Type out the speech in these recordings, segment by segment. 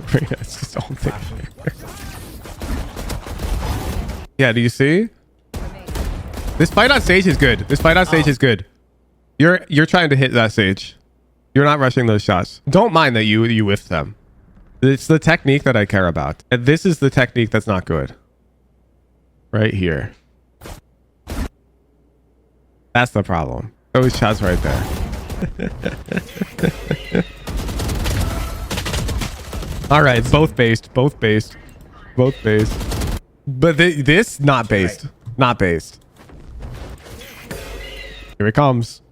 That's just the whole thing. Yeah, do you see? This fight on stage is good. This fight on stage is good. You're trying to hit that stage. You're not rushing those shots. Don't mind that you whiffed them. It's the technique that I care about. And this is the technique that's not good. Right here. That's the problem. Those shots right there. All right, both based. But this not based. Not based. Here it comes.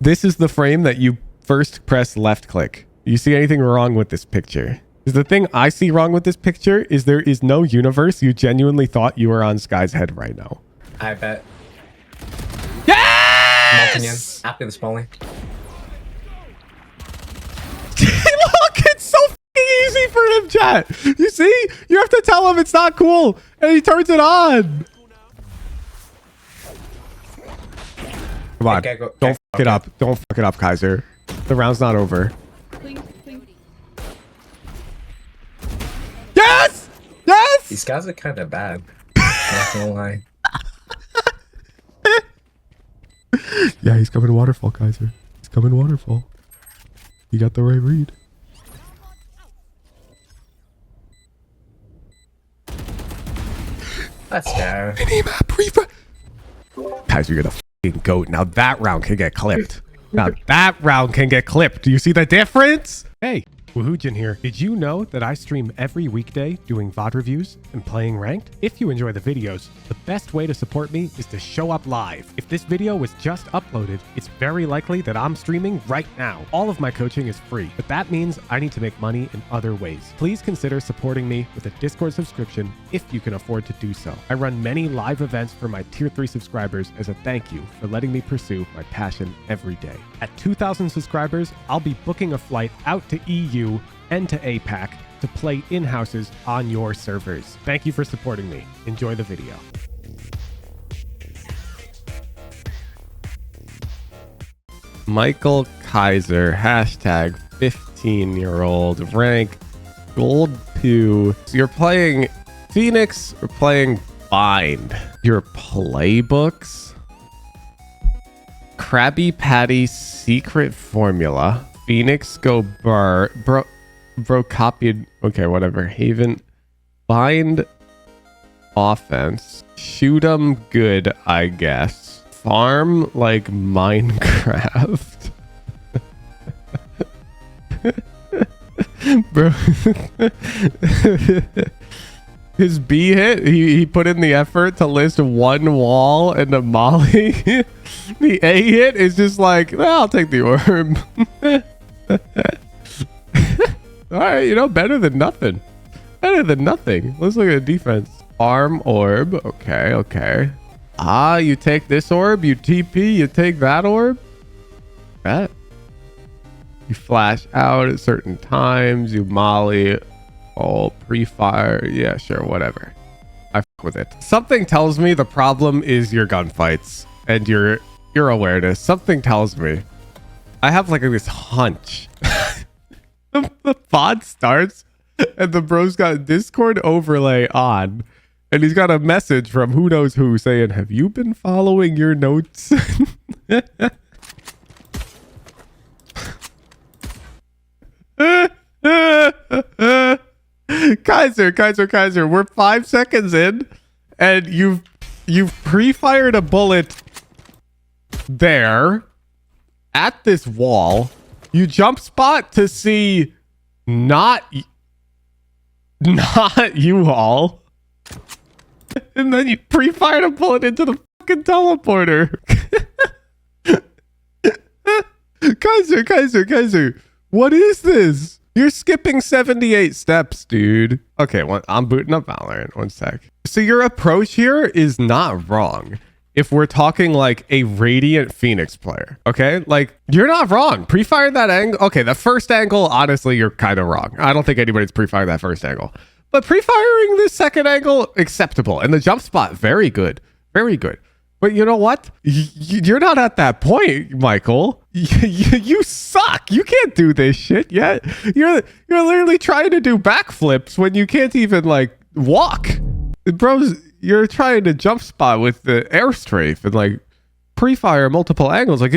This is the frame that you first press left click. You see anything wrong with this picture? Because the thing I see wrong with this picture is there is no universe you genuinely thought you were on Sky's head right now. I bet. Yes! After the spawning. Look, it's so easy for him, chat. You see? You have to tell him it's not cool, and he turns it on. Come on. Okay, Don't fuck it up. Don't fuck it up, Kaiser. The round's not over. Yes! Yes! These guys are kind of bad. Not gonna lie. Yeah, he's coming waterfall, Kaiser. He's coming waterfall. You got the right read. Let's go. Minimap refresh. Kaiser, you're the fucking goat. Now that round can get clipped. Now that round can get clipped. Do you see the difference? Hey, Woohoojin here. Did you know that I stream every weekday doing VOD reviews and playing ranked? If you enjoy the videos, the best way to support me is to show up live. If this video was just uploaded, it's very likely that I'm streaming right now. All of my coaching is free, but that means I need to make money in other ways. Please consider supporting me with a Discord subscription if you can afford to do so. I run many live events for my tier 3 subscribers as a thank you for letting me pursue my passion every day. At 2,000 subscribers, I'll be booking a flight out to EU and to APAC to play in-houses on your servers. Thank you for supporting me. Enjoy the video. Michael Kaiser, hashtag 15-year-old, rank gold 2. So you're playing Phoenix or playing Bind? Your playbooks? Krabby Patty secret formula. Phoenix go bro copied. Okay, whatever. Haven. Bind offense. Shoot 'em good, I guess. Farm like Minecraft. Bro. His B hit, he put in the effort to list one wall and a molly. The A hit is just like, well, I'll take the orb. All right, you know, better than nothing. Better than nothing. Let's look at the defense. Arm orb. Okay, okay. Ah, you take this orb, you TP, you take that orb. Bet. You flash out at certain times, you molly. Oh, pre-fire. Yeah, sure, whatever. I fuck with it. Something tells me the problem is your gunfights and your awareness. Something tells me. I have like this hunch. The pod starts and the bro's got Discord overlay on and he's got a message from who knows who saying, have you been following your notes? Kaiser, we're 5 seconds in and you've pre-fired a bullet there at this wall. You jump spot to see not you all. And then you pre-fired a bullet into the fucking teleporter. Kaiser, what is this? You're skipping 78 steps, dude. Okay, I'm booting up Valorant. 1 sec. So your approach here is not wrong. If we're talking like a Radiant Phoenix player, okay? Like, you're not wrong. Pre-fired that angle. Okay, the first angle, honestly, you're kind of wrong. I don't think anybody's pre-fired that first angle. But pre-firing this second angle, acceptable. And the jump spot, very good. Very good. But you know what? You're not at that point, Michael. You suck. You can't do this shit yet. You're literally trying to do backflips when you can't even like walk. Bros, you're trying to jump spot with the air strafe and like pre-fire multiple angles. Like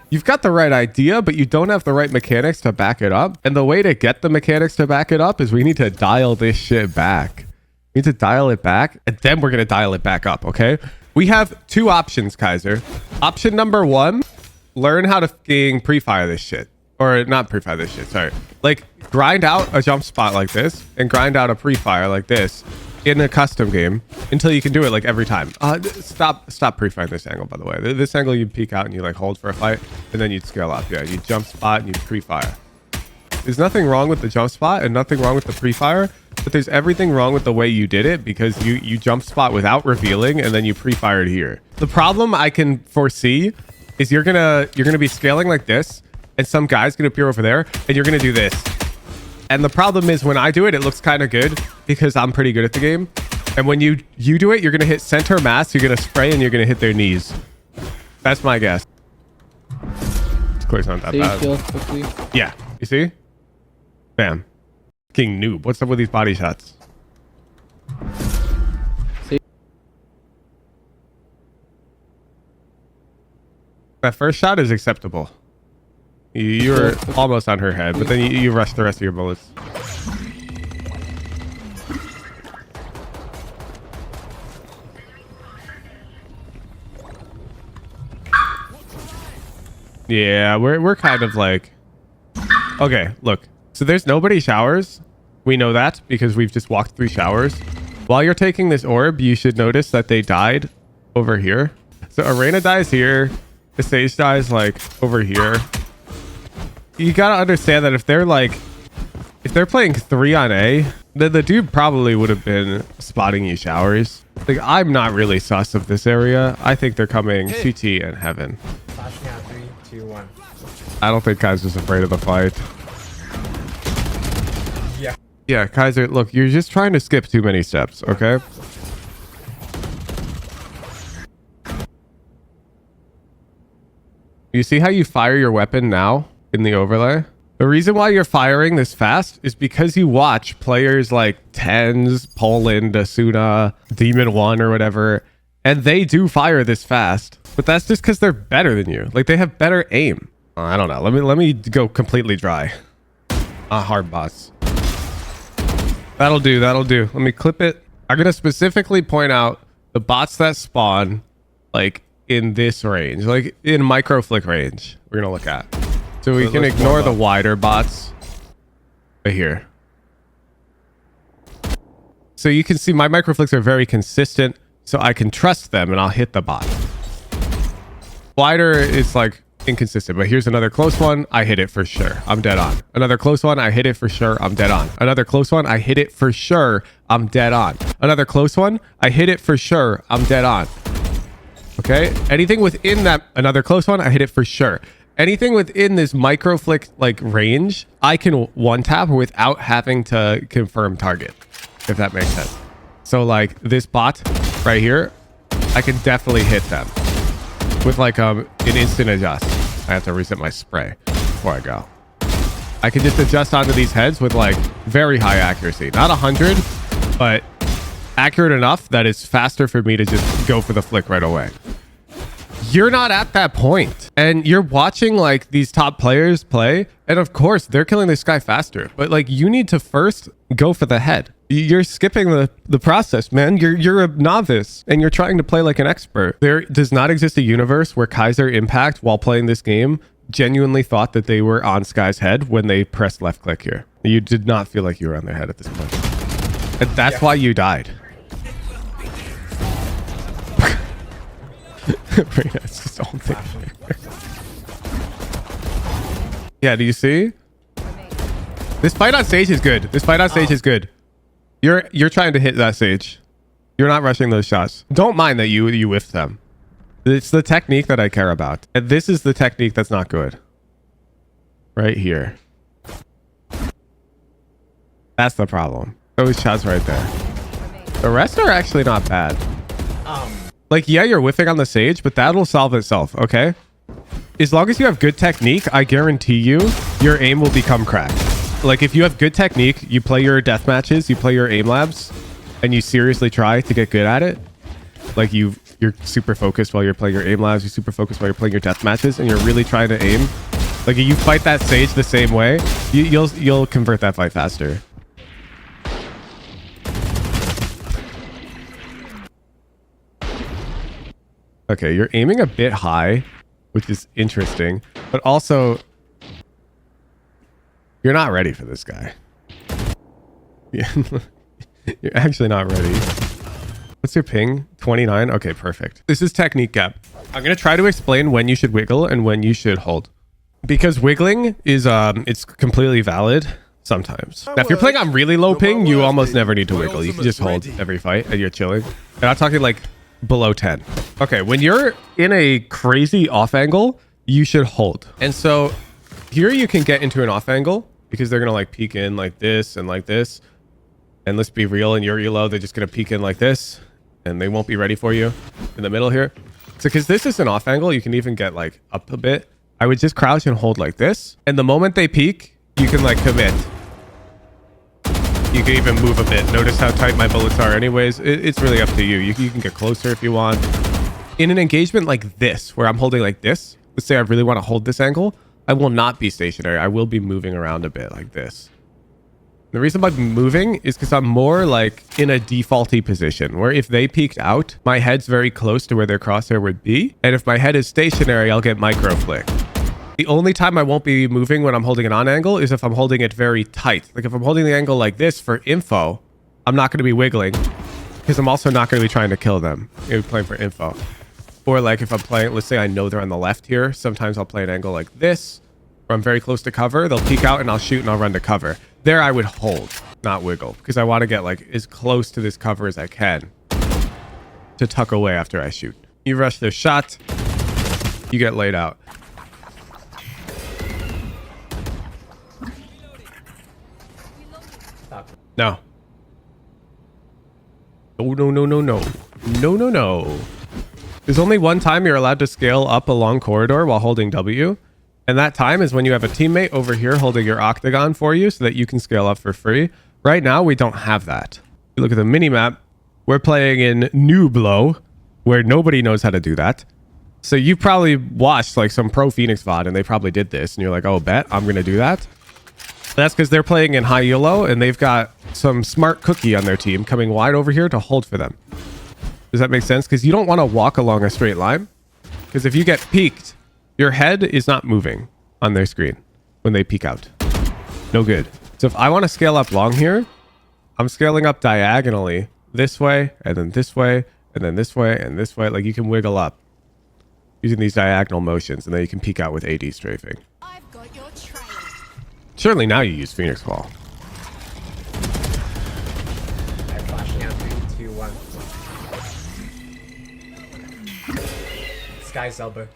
you've got the right idea, but you don't have the right mechanics to back it up. And the way to get the mechanics to back it up is we need to dial this shit back. We need to dial it back, and then we're going to dial it back up, okay? We have two options, Kaiser. Option number one, learn how to fucking pre-fire this shit. Or not pre-fire this shit, sorry. Like, grind out a jump spot like this, and grind out a pre-fire like this in a custom game until you can do it like every time. Stop pre-firing this angle, by the way. This angle you peek out and you like hold for a fight, and then you'd scale up. Yeah, you jump spot and you pre-fire. There's nothing wrong with the jump spot and nothing wrong with the pre-fire, but there's everything wrong with the way you did it because you jump spot without revealing and then you pre-fired here. The problem I can foresee is you're gonna be scaling like this, and some guy's gonna appear over there, and you're gonna do this. And the problem is when I do it, it looks kind of good because I'm pretty good at the game. And when you do it, you're gonna hit center mass, you're gonna spray, and you're gonna hit their knees. That's my guess. It's clear, it's not that bad. Kill quickly. Yeah, you see? Bam. King noob. What's up with these body shots? See? That first shot is acceptable. You were almost on her head, but then you rushed the rest of your bullets. Yeah, we're kind of like... Okay, look. So there's nobody showers. We know that because we've just walked through showers. While you're taking this orb, you should notice that they died over here. So Arena dies here. The Sage dies like over here. You gotta understand that if they're playing 3 on A, then the dude probably would have been spotting you showers. Like, I'm not really sus of this area. I think they're coming CT and Heaven. Flashing out 3, 2, 1. I don't think Kaiser's afraid of the fight. Yeah. Yeah, Kaiser, look, you're just trying to skip too many steps, okay? You see how you fire your weapon now in the overlay? The reason why you're firing this fast is because you watch players like Tens, Poland, Asuna, Demon 1 or whatever, and they do fire this fast. But that's just because they're better than you. Like, they have better aim. I don't know. Let me go completely dry. Hard boss. That'll do. Let me clip it. I'm going to specifically point out the bots that spawn like in this range, like in micro flick range, we're going to look at. So we can ignore the wider bots right here. So you can see my micro flicks are very consistent, so I can trust them and I'll hit the bot. Wider is like inconsistent, but here's another close one. I hit it for sure. I'm dead on. Another close one. I hit it for sure. I'm dead on. Another close one. I hit it for sure. I'm dead on. Another close one. I hit it for sure. I'm dead on. Okay. Anything within that, another close one. I hit it for sure. Anything within this micro flick like range, I can one tap without having to confirm target, if that makes sense. So like this bot right here, I can definitely hit them with like an instant adjust. I have to reset my spray before I go. I can just adjust onto these heads with like very high accuracy. Not 100, but accurate enough that it's faster for me to just go for the flick right away. You're not at that point, and you're watching like these top players play, and of course they're killing this guy faster, but like you need to first go for the head. You're skipping the process, man. You're a novice and you're trying to play like an expert. There does not exist a universe where Kaiser Impact, while playing this game, genuinely thought that they were on Sky's head when they pressed left click here. You did not feel like you were on their head at this point, and that's why you died. It's just all thing. Yeah, do you see? This fight on stage is good. This fight on stage is good. You're trying to hit that stage. You're not rushing those shots. Don't mind that you whiffed them. It's the technique that I care about. And this is the technique that's not good. Right here. That's the problem. Those shots right there. The rest are actually not bad. Like, yeah, you're whiffing on the Sage, but that'll solve itself, okay? As long as you have good technique, I guarantee you, your aim will become cracked. Like, if you have good technique, you play your death matches, you play your aim labs, and you seriously try to get good at it. Like, you're super focused while you're playing your aim labs, you're super focused while you're playing your death matches, and you're really trying to aim. Like, if you fight that Sage the same way, you'll convert that fight faster. Okay, you're aiming a bit high, which is interesting, but also you're not ready for this guy. Yeah, you're actually not ready. What's your ping? 29? Okay, perfect. This is technique gap. I'm going to try to explain when you should wiggle and when you should hold. Because wiggling is it's completely valid sometimes. Now, if you're playing on really low ping, you almost never need to wiggle. You can just hold every fight and you're chilling. And I'm talking like below 10. Okay, when you're in a crazy off angle, you should hold. And so here you can get into an off angle because they're gonna like peek in like this and like this. And let's be real, in your elo, they're just gonna peek in like this and they won't be ready for you in the middle here. So because this is an off angle, you can even get like up a bit. I would just crouch and hold like this. And the moment they peek, you can like commit. You can even move a bit. Notice how tight my bullets are anyways. It's really up to you. You can get closer if you want. In an engagement like this, where I'm holding like this, let's say I really want to hold this angle, I will not be stationary. I will be moving around a bit like this. The reason I'm moving is because I'm more like in a defaulty position where if they peeked out, my head's very close to where their crosshair would be. And if my head is stationary, I'll get micro flick. The only time I won't be moving when I'm holding it on angle is if I'm holding it very tight. Like if I'm holding the angle like this for info, I'm not going to be wiggling because I'm also not going to be trying to kill them. Maybe playing for info. Or like if I'm playing, let's say I know they're on the left here. Sometimes I'll play an angle like this where I'm very close to cover. They'll peek out and I'll shoot and I'll run to cover. There I would hold, not wiggle, because I want to get like as close to this cover as I can to tuck away after I shoot. You rush their shot, you get laid out. No. No, no, no, no, no. No, no, no. There's only one time you're allowed to scale up a long corridor while holding W. And that time is when you have a teammate over here holding your octagon for you so that you can scale up for free. Right now, we don't have that. You look at the minimap, we're playing in Nublo, where nobody knows how to do that. So you probably watched like some pro Phoenix VOD and they probably did this. And you're like, oh, bet I'm going to do that. That's because they're playing in high elo and they've got some smart cookie on their team coming wide over here to hold for them. Does that make sense? Because you don't want to walk along a straight line. Because if you get peeked, your head is not moving on their screen when they peek out. No good. So if I want to scale up long here, I'm scaling up diagonally this way and then this way and then this way and this way. Like you can wiggle up using these diagonal motions and then you can peek out with AD strafing. I've got your trail. Certainly now you use Phoenix Ball. I'm flashing out 3, 2, 1. Sky's elbow.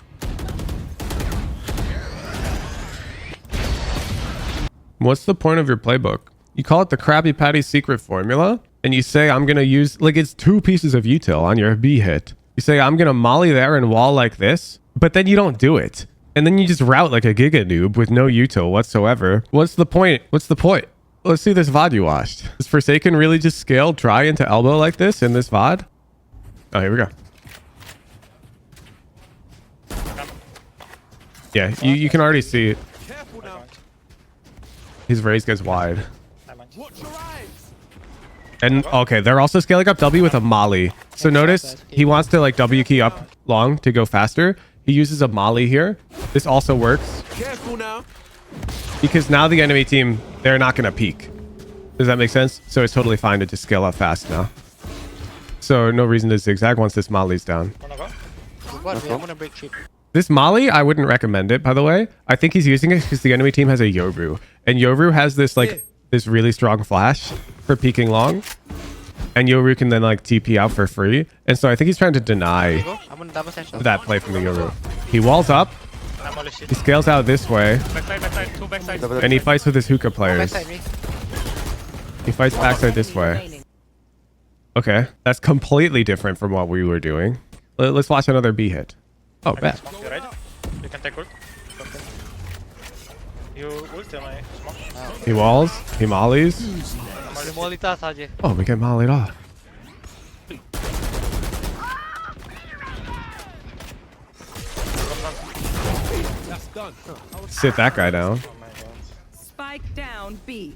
What's the point of your playbook? You call it the Krabby Patty secret formula, and you say, I'm going to use, like, it's 2 pieces of util on your B hit. You say, I'm going to molly there and wall like this, but then you don't do it. And then you just route like a giga noob with no util whatsoever. What's the point? What's the point? Let's see this VOD you watched. Does Forsaken really just scale dry into elbow like this in this VOD? Oh, here we go. Yeah, you can already see it. His raise gets wide. And okay, they're also scaling up W with a molly. So notice he wants to like W key up long to go faster. He uses a molly here. This also works. Careful now. Because now the enemy team, they're not going to peek. Does that make sense? So it's totally fine to just scale up fast now. So no reason to zigzag once this molly's down. What? I'm gonna break ship. This molly, I wouldn't recommend it, by the way. I think he's using it because the enemy team has a Yoru. And Yoru has this like this really strong flash for peeking long. And Yoru can then like TP out for free. And so I think he's trying to deny Go. I'm gonna double touch. that play from the Yoru. He walls up. I'm all shit. He scales out this way. Backside, 2 backside. And he fights with his hookah players. Backside me. He fights backside this way. Okay. That's completely different from what we were doing. Let's watch another B hit. Oh, bet. Smoke, you ready? You can take ult. Okay. You ult and I smoke. He walls. He mollies. Molly taas sadece. Oh, we get mollied off. Sit that guy down. Oh my god. Spike down B.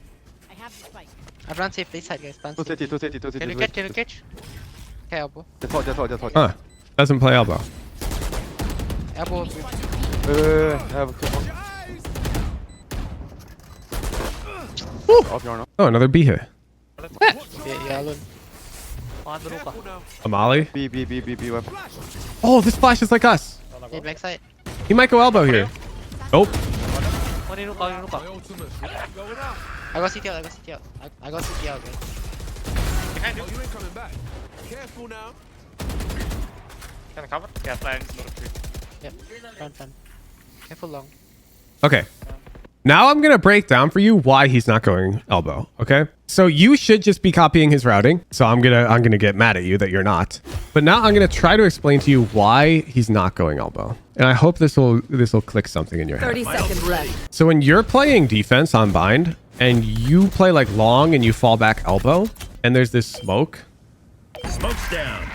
I have the spike. I run safe this side guys. Run Two safe. city, two city, two city. Can you catch? Can you catch? Okay, elbow. Just hold, just hold, just hold. Huh. Doesn't play elbow. Elbow. I have two more. Off your arm. Oh, another B hit. Yeah, alone. A molly. B weapon. Oh, this flash is like us. Hey, backside. He might go elbow here. Nope. I got CT out. I got CT out. I got CT out, guys. Behind you. Can I cover? Yeah, flying. Yep. Run. Careful long. Okay. Now I'm going to break down for you why he's not going elbow, okay? So you should just be copying his routing. So I'm going to get mad at you that you're not. But now I'm going to try to explain to you why he's not going elbow. And I hope this will click something in your head. 30 seconds left. So when you're playing defense on bind and you play like long and you fall back elbow and there's this smoke. Smoke's down.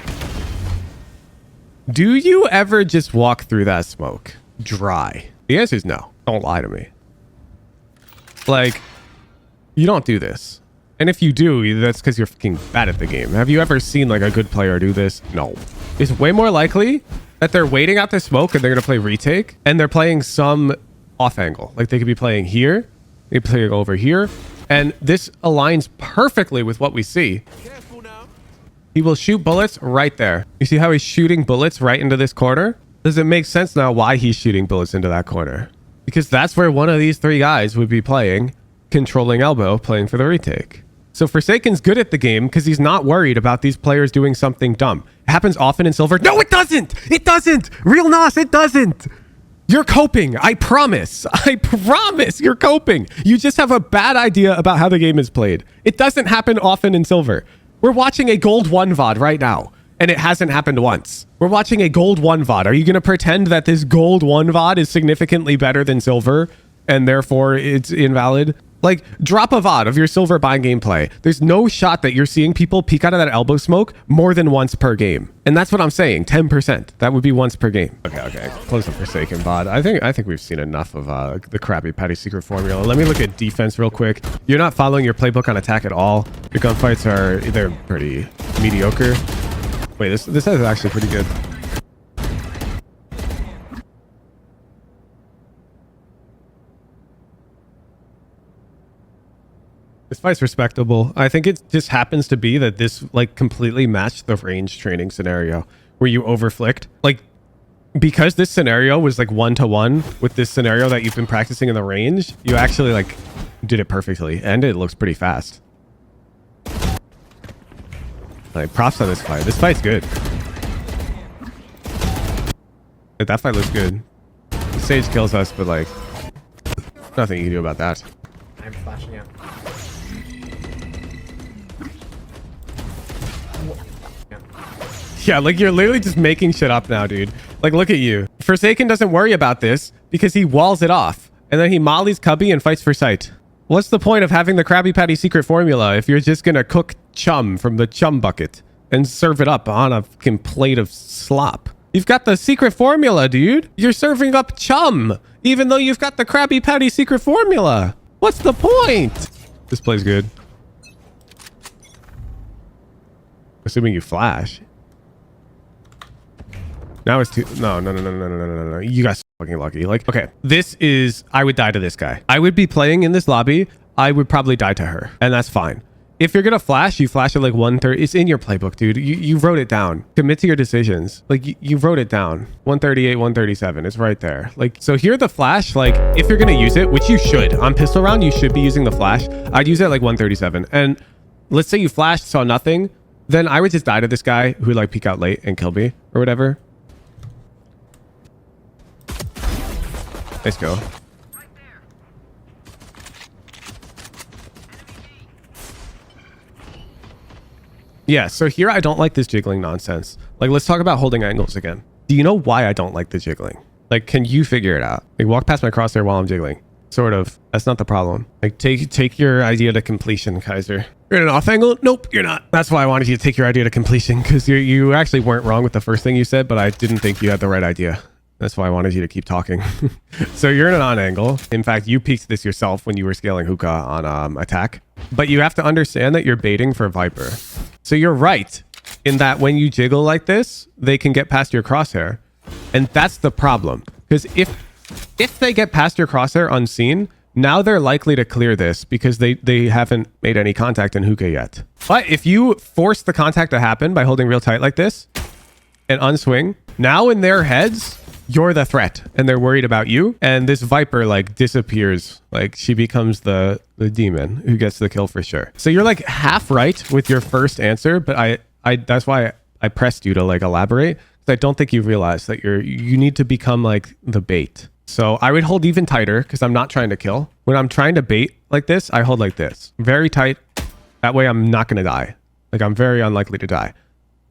Do you ever just walk through that smoke dry? The answer is no. Don't lie to me. Like, you don't do this. And if you do, that's because you're fucking bad at the game. Have you ever seen like a good player do this? No. It's way more likely that they're waiting out the smoke and they're going to play retake and they're playing some off angle. Like they could be playing here. They could play over here. And this aligns perfectly with what we see. He will shoot bullets right there. You see how he's shooting bullets right into this corner? Does it make sense now why he's shooting bullets into that corner? Because that's where one of these three guys would be playing, controlling elbow, playing for the retake. So Forsaken's good at the game because he's not worried about these players doing something dumb. It happens often in Silver. No, it doesn't! It doesn't! Real Nos, it doesn't! You're coping. I promise. I promise you're coping. You just have a bad idea about how the game is played. It doesn't happen often in Silver. We're watching a Gold 1 VOD right now, and it hasn't happened once. We're watching a Gold 1 VOD. Are you going to pretend that this Gold 1 VOD is significantly better than Silver, and therefore it's invalid? Like, drop a VOD of your Silver bind gameplay. There's no shot that you're seeing people peek out of that elbow smoke more than once per game. And that's what I'm saying, 10%. That would be once per game. Okay. Close the Forsaken VOD. I think we've seen enough of the Krabby Patty secret formula. Let me look at defense real quick. You're not following your playbook on attack at all. Your gunfights they're pretty mediocre. Wait, this is actually pretty good. This fight's respectable. I think it just happens to be that this like completely matched the range training scenario where you overflicked. Like, because this scenario was like 1-to-1 with this scenario that you've been practicing in the range, you actually like did it perfectly and it looks pretty fast. Like, props on this fight. This fight's good. That fight looks good. Sage kills us, but like nothing you can do about that. I'm flashing out. Yeah, like you're literally just making shit up now, dude. Like, look at you. Forsaken doesn't worry about this because he walls it off. And then he mollies Cubby and fights for sight. What's the point of having the Krabby Patty secret formula if you're just gonna cook chum from the chum bucket and serve it up on a fucking plate of slop? You've got the secret formula, dude. You're serving up chum, even though you've got the Krabby Patty secret formula. What's the point? This play's good. Assuming you flash. Now it's too... No. You guys are fucking lucky. Like, okay, this is... I would die to this guy. I would be playing in this lobby. I would probably die to her. And that's fine. If you're going to flash, you flash at like 130. It's in your playbook, dude. You wrote it down. Commit to your decisions. Like, you wrote it down. 138, 137. It's right there. Like, so here the flash, like, if you're going to use it, which you should. On pistol round, you should be using the flash. I'd use it at like 137. And let's say you flashed, saw nothing. Then I would just die to this guy who like peek out late and kill me or whatever. Let's go. Yeah, so here I don't like this jiggling nonsense. Like, let's talk about holding angles again. Do you know why I don't like the jiggling? Like, can you figure it out? Like, walk past my crosshair while I'm jiggling. Sort of. That's not the problem. Like, take your idea to completion, Kaiser. You're in an off angle? Nope, you're not. That's why I wanted you to take your idea to completion, because you actually weren't wrong with the first thing you said, but I didn't think you had the right idea. That's why I wanted you to keep talking. So you're in an on angle. In fact, you peeked this yourself when you were scaling hookah on attack. But you have to understand that you're baiting for Viper. So you're right in that when you jiggle like this, they can get past your crosshair. And that's the problem. Because if they get past your crosshair unseen, now they're likely to clear this because they haven't made any contact in hookah yet. But if you force the contact to happen by holding real tight like this and unswing, now in their heads, you're the threat and they're worried about you. And this Viper like disappears. Like she becomes the demon who gets the kill for sure. So you're like half right with your first answer, but I that's why I pressed you to like elaborate. I don't think you realize that you need to become like the bait. So I would hold even tighter because I'm not trying to kill. When I'm trying to bait like this, I hold like this. Very tight. That way I'm not going to die. Like I'm very unlikely to die.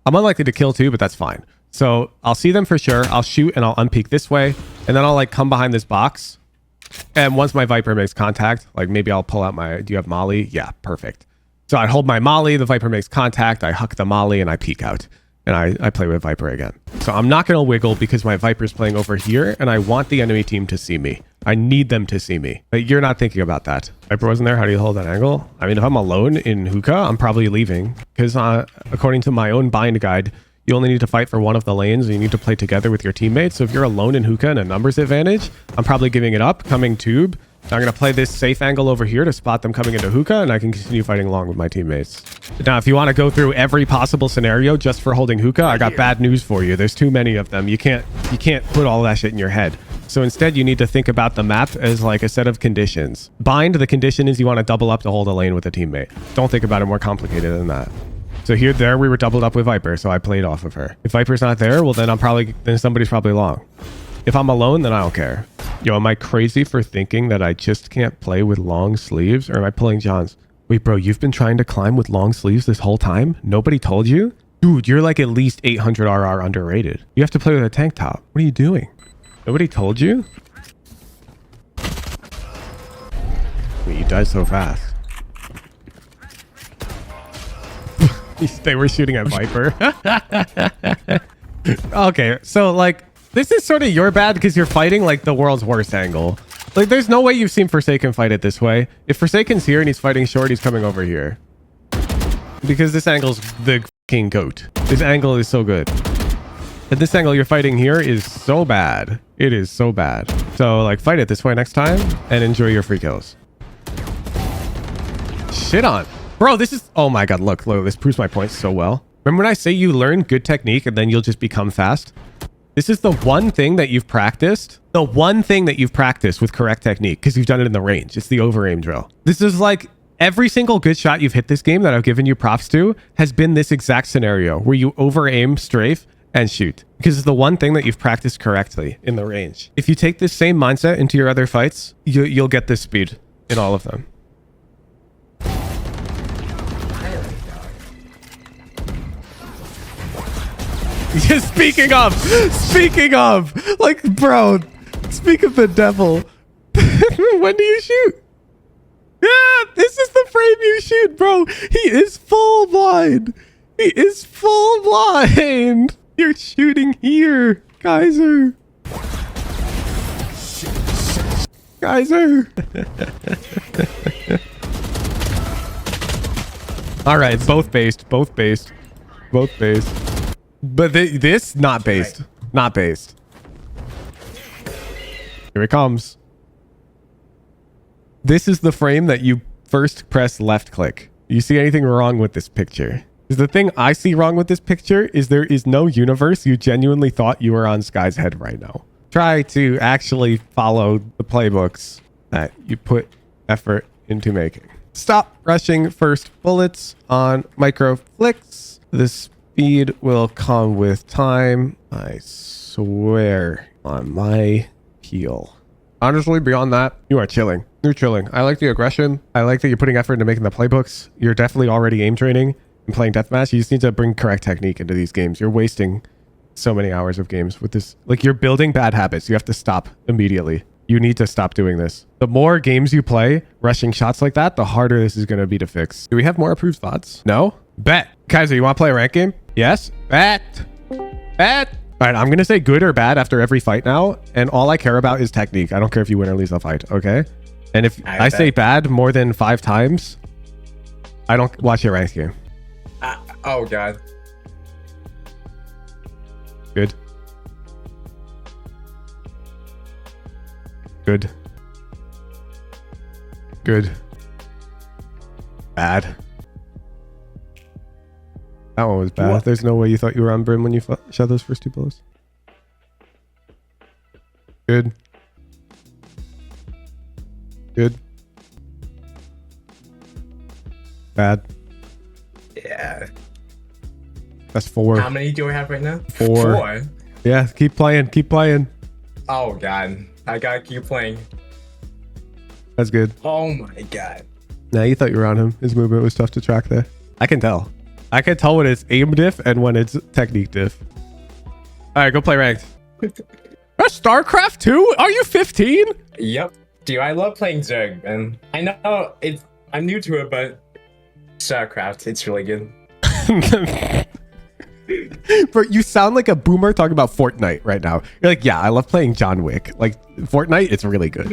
I'm unlikely to kill too, but that's fine. So I'll see them for sure. I'll shoot and I'll unpeak this way. And then I'll like come behind this box. And once my Viper makes contact, like maybe I'll pull out my, do you have Molly? Yeah, perfect. So I'd hold my Molly, the Viper makes contact, I huck the Molly and I peek out. And I play with Viper again. So I'm not going to wiggle because my Viper's playing over here and I want the enemy team to see me. I need them to see me. But you're not thinking about that. Viper wasn't there. How do you hold that angle? I mean, if I'm alone in hookah, I'm probably leaving because according to my own bind guide, you only need to fight for one of the lanes and you need to play together with your teammates. So if you're alone in hookah and a numbers advantage, I'm probably giving it up, coming tube. Now I'm going to play this safe angle over here to spot them coming into hookah and I can continue fighting along with my teammates. Now, if you want to go through every possible scenario just for holding hookah, I got bad news for you. There's too many of them. You can't put all that shit in your head. So instead, you need to think about the map as like a set of conditions. Bind, the condition is you want to double up to hold a lane with a teammate. Don't think about it more complicated than that. So there we were doubled up with Viper, so I played off of her. If Viper's not there, well then somebody's probably long. If I'm alone, then I don't care. Yo, am I crazy for thinking that I just can't play with long sleeves? Or am I pulling John's? Wait, bro, you've been trying to climb with long sleeves this whole time? Nobody told you? Dude, you're like at least 800 RR underrated. You have to play with a tank top. What are you doing? Nobody told you? Wait, you died so fast. They were shooting at Viper. Okay, so like, this is sort of your bad because you're fighting like the world's worst angle. Like there's no way you've seen Forsaken fight it this way. If Forsaken's here and he's fighting short, he's coming over here. Because this angle's the fucking goat. This angle is so good. And this angle you're fighting here is so bad. It is so bad. So like fight it this way next time and enjoy your free kills. Shit on. Bro, this is... Oh my god, look, this proves my point so well. Remember when I say you learn good technique and then you'll just become fast? This is the one thing that you've practiced. The one thing that you've practiced with correct technique because you've done it in the range. It's the over aim drill. This is like every single good shot you've hit this game that I've given you props to has been this exact scenario where you over aim, strafe, and shoot. Because it's the one thing that you've practiced correctly in the range. If you take this same mindset into your other fights, you'll get this speed in all of them. Speaking of, like, bro, speak of the devil. When do you shoot? Yeah, this is the frame you shoot, bro. He is full blind. He is full blind. You're shooting here, Kaiser. Kaiser. All right, both based. But this, not based. Not based. Here it comes. This is the frame that you first press left click. You see anything wrong with this picture? Because the thing I see wrong with this picture is there is no universe you genuinely thought you were on Sky's head right now. Try to actually follow the playbooks that you put effort into making. Stop rushing first bullets on micro flicks. This speed will come with time. I swear on my peel. Honestly, beyond that, you are chilling. You're chilling. I like the aggression. I like that you're putting effort into making the playbooks. You're definitely already aim training. and playing deathmatch, you just need to bring correct technique into these games. You're wasting so many hours of games with this. Like, you're building bad habits. You have to stop immediately. You need to stop doing this. The more games you play rushing shots like that, the harder this is going to be to fix. Do we have more approved thoughts? No? Bet. Kaiser, you want to play a rank game? Yes? Bet. Bet. All right, I'm going to say good or bad after every fight now. And all I care about is technique. I don't care if you win or lose the fight, okay? And if I say bad more than 5 times, I don't watch your ranked game. Oh god. Good. Good. Good. Bad. That one was bad. What? There's no way you thought you were on Brim when you shot those first 2 bullets. Good. Good. Bad. Yeah. That's 4. How many do I have right now? 4. Yeah, keep playing. Keep playing. Oh god. I gotta keep playing. That's good. Oh my god. Nah, you thought you were on him. His movement was tough to track there. I can tell. I can tell when it's aim diff and when it's technique diff. All right, go play ranked. That's StarCraft 2? Are you 15? Yep. Dude, I love playing Zerg, man. I know I'm new to it, but StarCraft, it's really good. But you sound like a boomer talking about Fortnite right now. You're like, yeah, I love playing John Wick. Like, Fortnite, it's really good.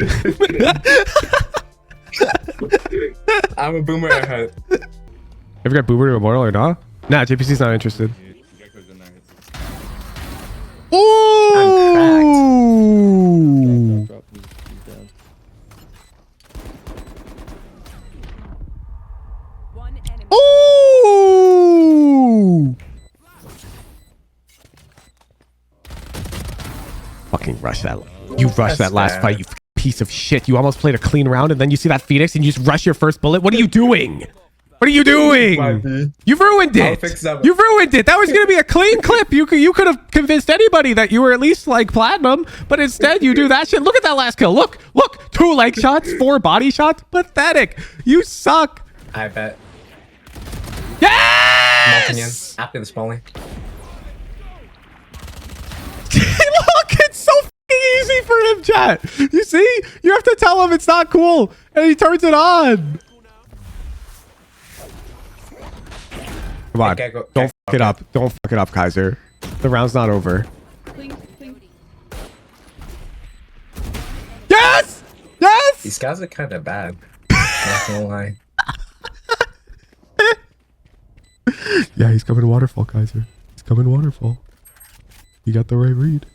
I'm a boomer at heart. Have you got boomer to Immortal or not? Nah, JPC's not interested. Ooh! One enemy. Ooh! Fucking rush that. You rushed that last fair. fight, you piece of shit. You almost played a clean round and then you see that Phoenix and you just rush your first bullet. What are you doing? What are you doing? You ruined I'll it. fix that. You ruined it. That was going to be a clean clip. You could have convinced anybody that you were at least like platinum, but instead you do that shit. Look at that last kill. Look. 2 leg shots, 4 body shots. Pathetic. You suck. I bet. Yes! After the spawning. Look, it's so fucking easy for him, chat. You see? You have to tell him it's not cool, and he turns it on. Come on. Okay, Don't fuck it up. Don't fuck it up, Kaiser. The round's not over. Yes! Yes! These guys are kind of bad. Not gonna lie. Yeah, he's coming waterfall, Kaiser. He's coming waterfall. You got the right read.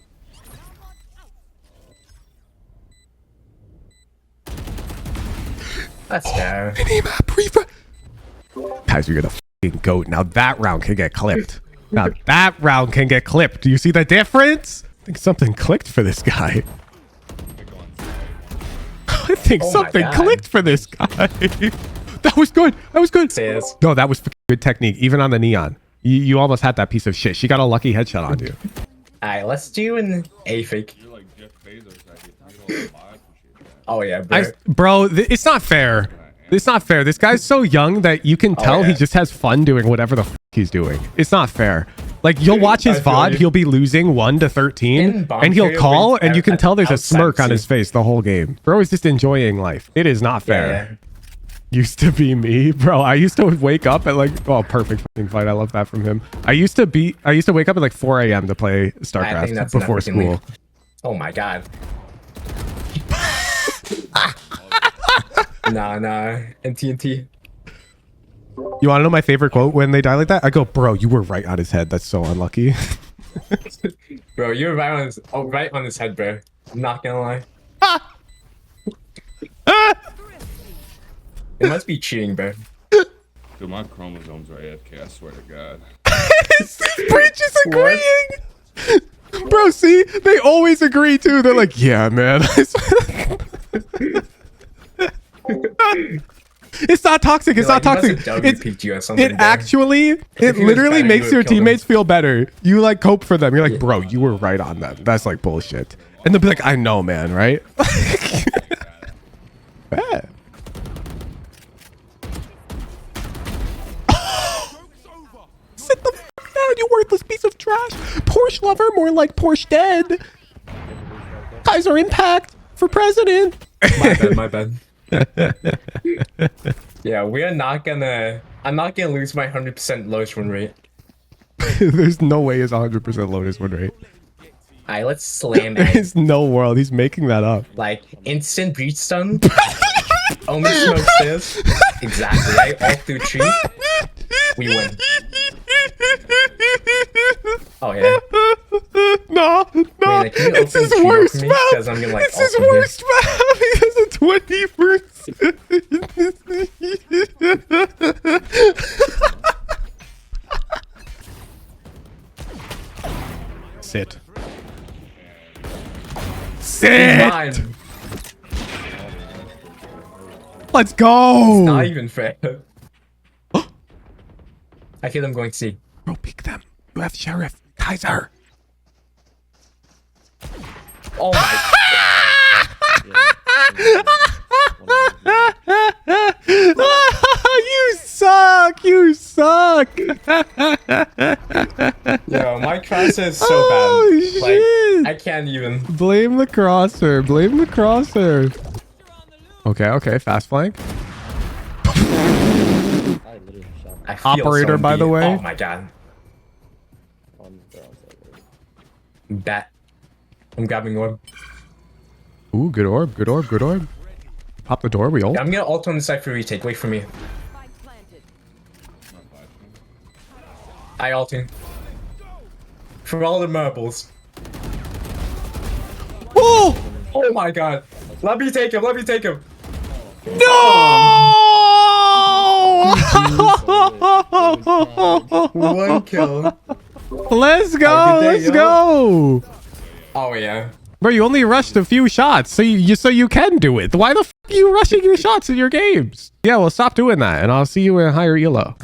That's fair. Kaiser, you're the fucking goat. Now that round can get clipped. Now that round can get clipped. Do you see the difference? I think something clicked for this guy. I think Oh my something God. clicked for this guy. That was good. That was good. Says. No, that was fucking good technique. Even on the neon. You almost had that piece of shit. She got a lucky headshot on you. Alright, let's do an A fake. Oh yeah, bro. It's not fair. It's not fair. This guy's so young that you can tell he yeah. just has fun doing whatever the he's doing. It's not fair. Like, you'll watch his I feel VOD, you. he'll be losing 1 to 13, In bomb and he'll carrier call, wins and you can tell there's a outside smirk on too. his face the whole game. Bro is just enjoying life. It is not fair. Yeah. Used to be me, bro. I used to wake up at like, oh, perfect fucking fight. I love that from him. I used to wake up at like 4 a.m. to play I think StarCraft that's before enough. We can school. leave. Oh my god. nah. NT. You want to know my favorite quote when they die like that? I go, bro, you were right on his head. That's so unlucky. Bro, you're right on his head, bro. I'm not gonna lie. It must be cheating, bro. Dude, my chromosomes are AFK, I swear to God. Breach is agreeing. Bro, see? They always agree too. They're like, yeah, man. It's not toxic. It's not toxic. It actually, it literally makes your teammates feel better. You like cope for them. You're like, bro, you were right on them. That's like bullshit. And they'll be like, I know, man, right? gosh. Porsche lover, more like Porsche dead. Kaiser Impact for president. My bad. Yeah, I'm not gonna lose my 100% lowest win rate. There's no way it's 100% Lotus win rate. Alright, let's slam it. There's no world. He's making that up. Like, instant breach stun. Only smoke stairs. Exactly, right? All through tree. We win. Oh, yeah. No. Wait, can you It's open his tree worst for me? map. 'Cause I'm gonna, like, It's his ult from here. worst map. He has a 20%. Sit. Sit. Fine. Let's go. Not even fair. I hear them going C. Bro, pick them. You have Sheriff. Kaiser. Oh my. You suck. You suck. Yo, my crosshair is so Oh, bad. shit. Like, I can't even. Blame the crosser. Blame the crosser. Okay. Fast flank. I feel Operator, so by the beat. way. Oh my god. Bet. I'm grabbing orb. Ooh, good orb. Pop the door. We ult. Yeah, I'm gonna ult on the side for retake. Wait for me. Spike planted. I ulting. For all the marbles. Oh Oh my god. Let me take him. no! One kill. Let's go. Have a good day, Let's yo. go. Oh yeah. Bro, you only rushed a few shots, so you can do it. Why the f are you rushing your shots in your games? Yeah, well, stop doing that, and I'll see you in higher elo.